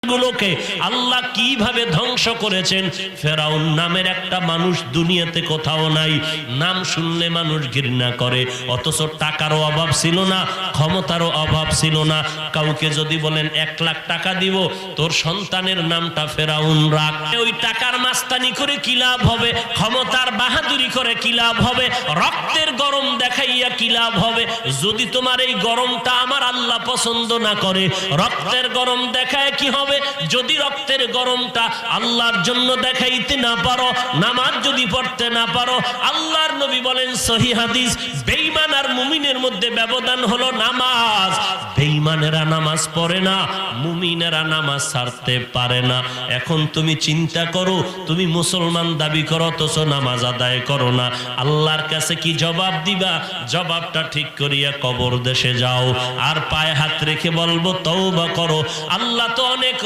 গুলোকে আল্লাহ কিভাবে ধ্বংস করেছেন। ফেরাউন নামের একটা মানুষ দুনিয়াতে কোথাও নাই, নাম শুনলে মানুষ ঘৃণা করে, অথচ টাকারও অভাব ছিল না, ক্ষমতারও অভাব ছিল না। কাউকে যদি বলেন 1 লাখ টাকা দিব, তোর সন্তানের নামটা ফেরাউন রাখ, ওই টাকার মাস্তানি করে কি লাভ হবে, ক্ষমতার বাহাদুরি করে কি লাভ হবে, রক্তের গরম দেখাইয়া কি লাভ হবে। যদি তোমার এই গরমটা আমার আল্লাহ পছন্দ না করে, রক্তের গরম দেখায় কি হবে? যদি রক্তের গরমটা আল্লাহর জন্য দেখাইতে না পারো, নামাজ যদি পড়তে না পারো, আল্লাহর নবী বলেন সহিহ হাদিস, বেঈমান আর মুমিনের মধ্যে ব্যবধান হলো নামাজ। বেঈমানেরা নামাজ পড়ে না, মুমিনেরা নামাজ ছাড়তে পারে না। এখন তুমি চিন্তা করো, তুমি মুসলমান দাবি করো অথচ নামাজ আদায় করো না, আল্লাহর কাছে কি জবাব দিবা? জবাবটা ঠিক করিয়া কবর দেশে যাও আর পায়ে হাত রেখে বলবো তওবা করো। আল্লাহ তো অনেক